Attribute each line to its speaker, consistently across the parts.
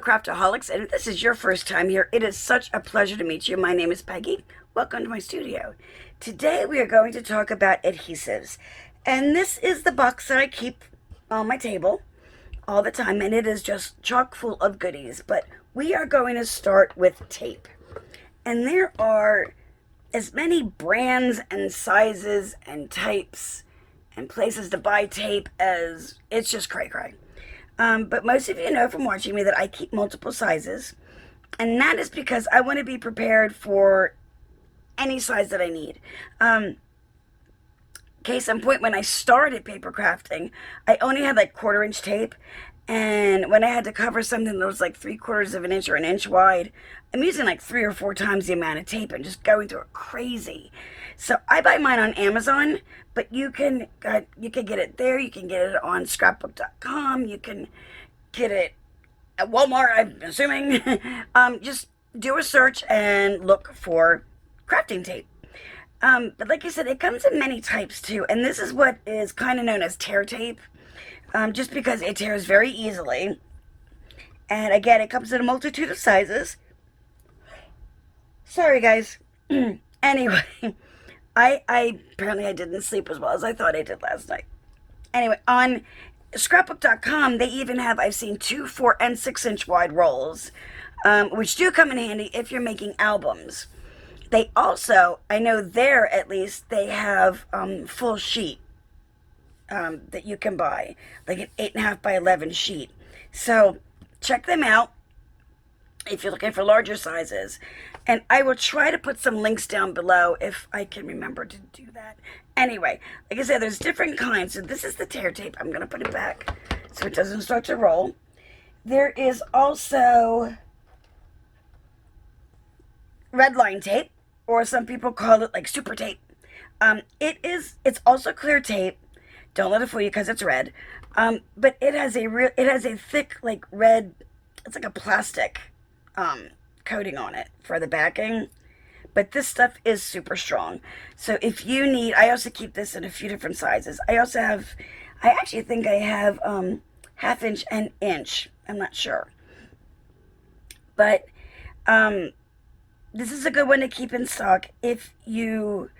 Speaker 1: Craftaholics, and if this is your first time here, it is such a pleasure to meet you. My name is Peggy. Welcome to my studio. Today we are going to talk about adhesives, and this is the box that I keep on my table all the time, and it is just chock full of goodies. But we are going to start with tape, and there are as many brands and sizes and types and places to buy tape as it's just cray-cray. But most of you know from watching me that I keep multiple sizes, and that is because I want to be prepared for any size that I need. Case in point, when I started paper crafting, I only had like 1/4 inch tape, and when I had to cover something that was like 3/4 of an inch or an inch wide, I'm using like 3 or 4 times the amount of tape and just going through it crazy. So I buy mine on Amazon, but you can get it there. You can get it on scrapbook.com. You can get it at Walmart, I'm assuming. Just do a search and look for crafting tape. But like I said, it comes in many types too, and this is what is kind of known as tear tape, just because it tears very easily. And again, it comes in a multitude of sizes. Sorry, guys. Anyway, I apparently I didn't sleep as well as I thought I did last night. Anyway, on scrapbook.com, they even have, I've seen 2, 4, and 6-inch wide rolls, which do come in handy if you're making albums. They also, I know there at least, they have full sheet that you can buy, like an 8.5 by 11 sheet. So check them out if you're looking for larger sizes. And I will try to put some links down below if I can remember to do that. Anyway, like I said, there's different kinds. So this is the tear tape. I'm going to put it back so it doesn't start to roll. There is also red line tape, or some people call it like super tape. It's also clear tape. Don't let it fool you because it's red. But it has a thick, like red, it's like a plastic coating on it for the backing. But this stuff is super strong. So if you need, I also keep this in a few different sizes. I actually think I have 1/2 inch and inch. I'm not sure. But this is a good one to keep in stock if you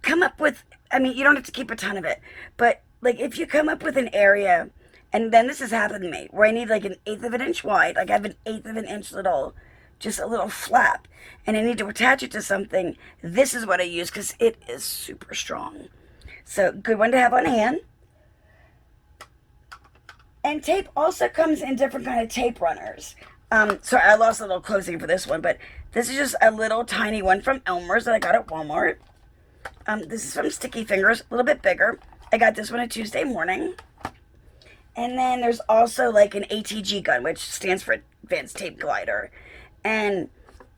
Speaker 1: come up with, I mean, you don't have to keep a ton of it, but like if you come up with an area, and then this has happened to me, where I need like 1/8 of an inch wide, like I have an 1/8 of an inch just a little flap, and I need to attach it to something, this is what I use because it is super strong. So good one to have on hand. And tape also comes in different kind of tape runners. Sorry, I lost a little closing for this one, but this is just a little tiny one from Elmer's that I got at Walmart. This is from Sticky Fingers, a little bit bigger. I got this one a Tuesday morning. And then there's also like an ATG gun, which stands for Advanced Tape Glider. And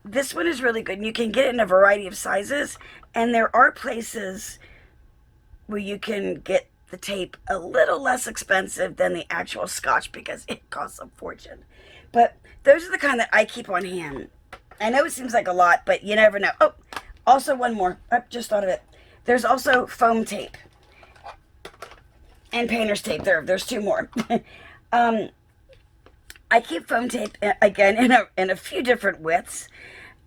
Speaker 1: this one is really good. And you can get it in a variety of sizes. And there are places where you can get the tape a little less expensive than the actual Scotch because it costs a fortune. But those are the kind that I keep on hand. I know it seems like a lot, but you never know. Oh, also one more. I just thought of it. There's also foam tape and painter's tape. There's 2 more. I keep foam tape again in a few different widths,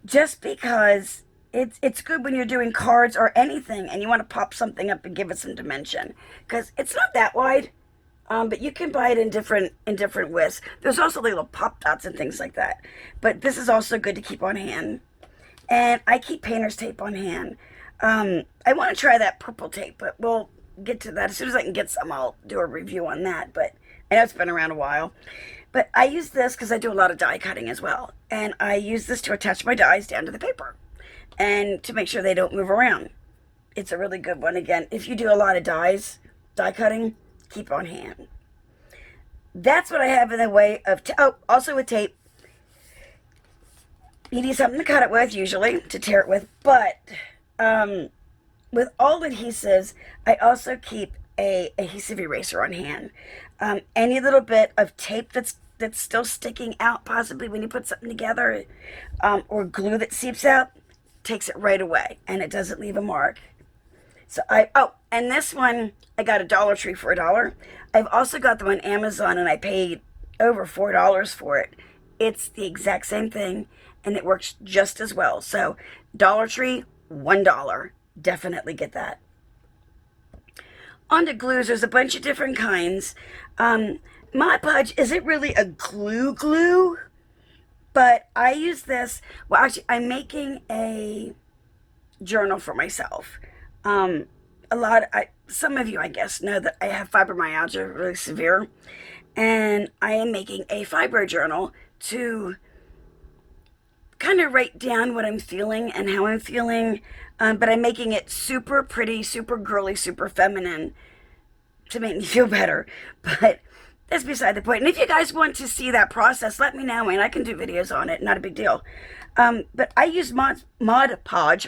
Speaker 1: just because it's good when you're doing cards or anything and you want to pop something up and give it some dimension, because it's not that wide. But you can buy it in different widths. There's also little pop dots and things like that. But this is also good to keep on hand. And I keep painter's tape on hand. I want to try that purple tape, but we'll get to that. As soon as I can get some, I'll do a review on that. But I know it's been around a while. But I use this because I do a lot of die cutting as well. And I use this to attach my dies down to the paper and to make sure they don't move around. It's a really good one. Again, if you do a lot of die cutting, keep on hand. That's what I have in the way of, also with tape. You need something to cut it with, usually, to tear it with. But with all adhesives, I also keep a adhesive eraser on hand. Any little bit of tape that's still sticking out, possibly when you put something together, or glue that seeps out, takes it right away, and it doesn't leave a mark. So and this one, I got a Dollar Tree for $1. I've also got them on Amazon, and I paid over $4 for it. it's the exact same thing, and it works just as well. So Dollar Tree, $1. Definitely get that. On to glues, there's a bunch of different kinds. Mod Podge isn't really a glue, but I use this. Well, actually, I'm making a journal for myself. Some of you, I guess, know that I have fibromyalgia, really severe, and I am making a fibro journal to kind of write down what I'm feeling and how I'm feeling, but I'm making it super pretty, super girly, super feminine to make me feel better. But that's beside the point. And if you guys want to see that process, let me know, and I can do videos on it. Not a big deal. But I use Mod Podge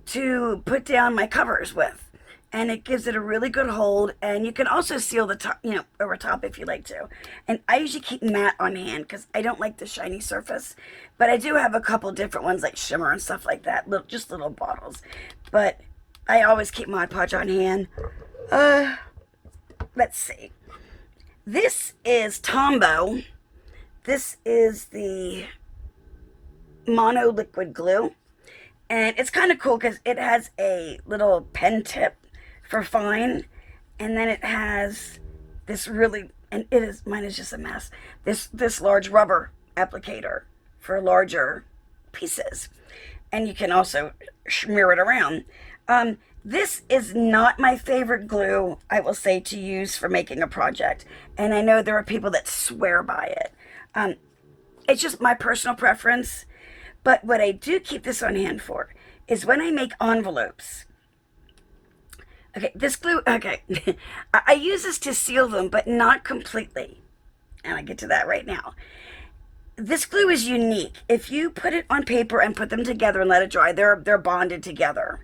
Speaker 1: to put down my covers with, and it gives it a really good hold, and you can also seal the top, over top if you like to. And I usually keep matte on hand because I don't like the shiny surface, but I do have a couple different ones like shimmer and stuff like that, just little bottles. But I always keep Mod Podge on hand. Let's see. This is Tombow. This is the mono liquid glue. And it's kind of cool because it has a little pen tip for fine. And then it has this really, and mine is just a mess, this large rubber applicator for larger pieces. And you can also smear it around. This is not my favorite glue, I will say, to use for making a project. And I know there are people that swear by it. It's just my personal preference. But what I do keep this on hand for is when I make envelopes. Okay, this glue, okay. I use this to seal them, but not completely. And I get to that right now. This glue is unique. If you put it on paper and put them together and let it dry, they're bonded together.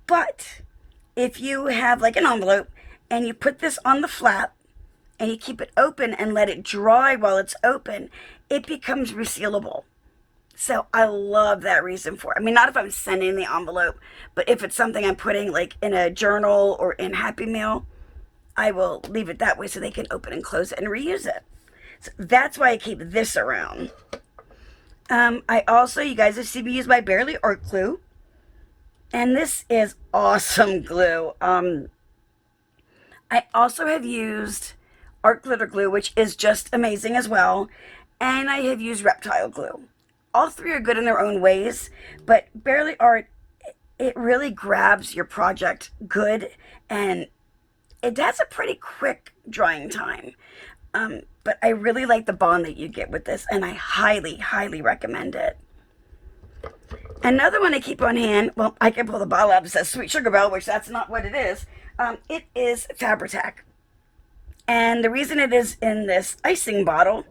Speaker 1: But if you have like an envelope and you put this on the flap and you keep it open and let it dry while it's open, it becomes resealable. So I love that reason for it. I mean, not if I'm sending the envelope, but if it's something I'm putting like in a journal or in Happy Meal, I will leave it that way so they can open and close it and reuse it. So that's why I keep this around. I also, you guys have seen me use my Barely Art Glue. And this is awesome glue. I also have used Art Glitter Glue, which is just amazing as well. And I have used Reptile Glue. All three are good in their own ways, but Barely Art, it really grabs your project good, and it has a pretty quick drying time. But I really like the bond that you get with this, and I highly, highly recommend it. Another one I keep on hand, well, I can pull the bottle out. It says Sweet Sugar Belle, which that's not what it is. It is Fabri-Tac. And the reason it is in this icing bottle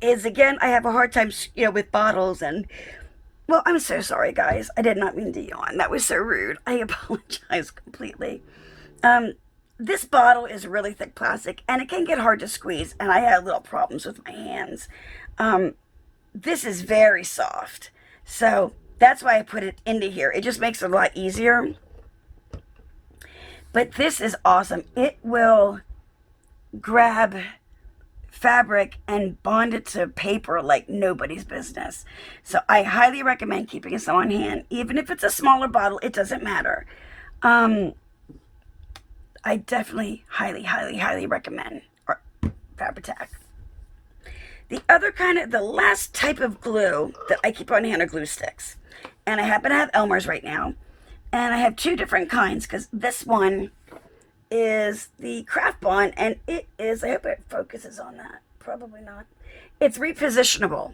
Speaker 1: is, again, I have a hard time, with bottles. And, well, I'm so sorry, guys. I did not mean to yawn. That was so rude. I apologize completely. This bottle is really thick plastic, and it can get hard to squeeze, and I had little problems with my hands. This is very soft, so that's why I put it into here. It just makes it a lot easier. But this is awesome. It will grab fabric and bond it to paper like nobody's business. So I highly recommend keeping this on hand. Even if it's a smaller bottle, it doesn't matter. I definitely highly, highly, highly recommend Fabri-Tac. The last type of glue that I keep on hand are glue sticks. And I happen to have Elmer's right now. And I have two different kinds, because this one is the Craft Bond, and it is, I hope it focuses on that. Probably not. It's repositionable.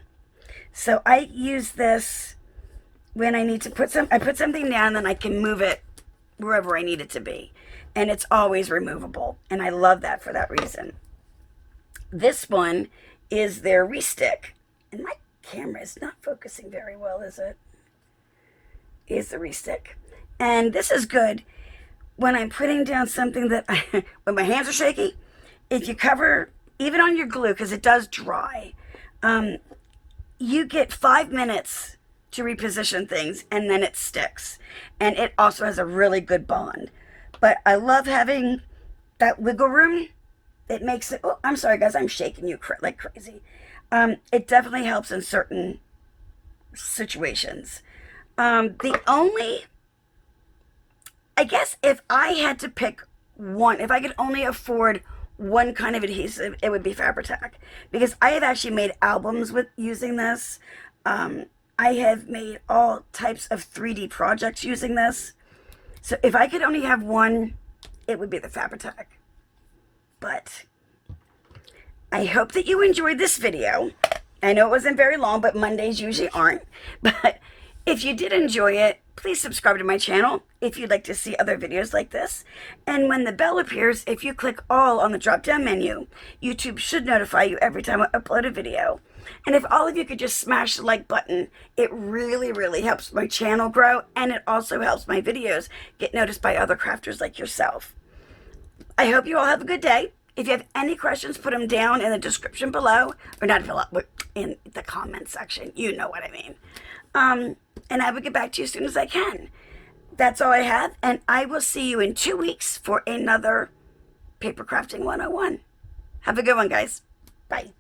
Speaker 1: So I use this when I need to I put something down, and I can move it wherever I need it to be. And it's always removable. And I love that for that reason. This one is their Restick. And my camera is not focusing very well, is it? Is the Restick. And this is good when I'm putting down something that when my hands are shaky. If you cover, even on your glue, because it does dry, you get 5 minutes to reposition things, and then it sticks. And it also has a really good bond. But I love having that wiggle room. It makes it, oh, I'm sorry guys, I'm shaking you like crazy. It definitely helps in certain situations. The only, I guess, if I had to pick one, if I could only afford one kind of adhesive, it would be Fabri-Tac, because I have actually made albums with using this. Um, I have made all types of 3D projects using this. So if I could only have one, it would be the Fabri-Tac. But I hope that you enjoyed this video. I know it wasn't very long, but Mondays usually aren't. But if you did enjoy it, please subscribe to my channel if you'd like to see other videos like this. And when the bell appears, if you click all on the drop-down menu, YouTube should notify you every time I upload a video. And if all of you could just smash the like button, it really, really helps my channel grow, and it also helps my videos get noticed by other crafters like yourself. I hope you all have a good day. If you have any questions, put them down in the description below, or not below, but in the comment section. You know what I mean. And I will get back to you as soon as I can. That's all I have, and I will see you in 2 weeks for another Paper Crafting 101. Have a good one, guys. Bye.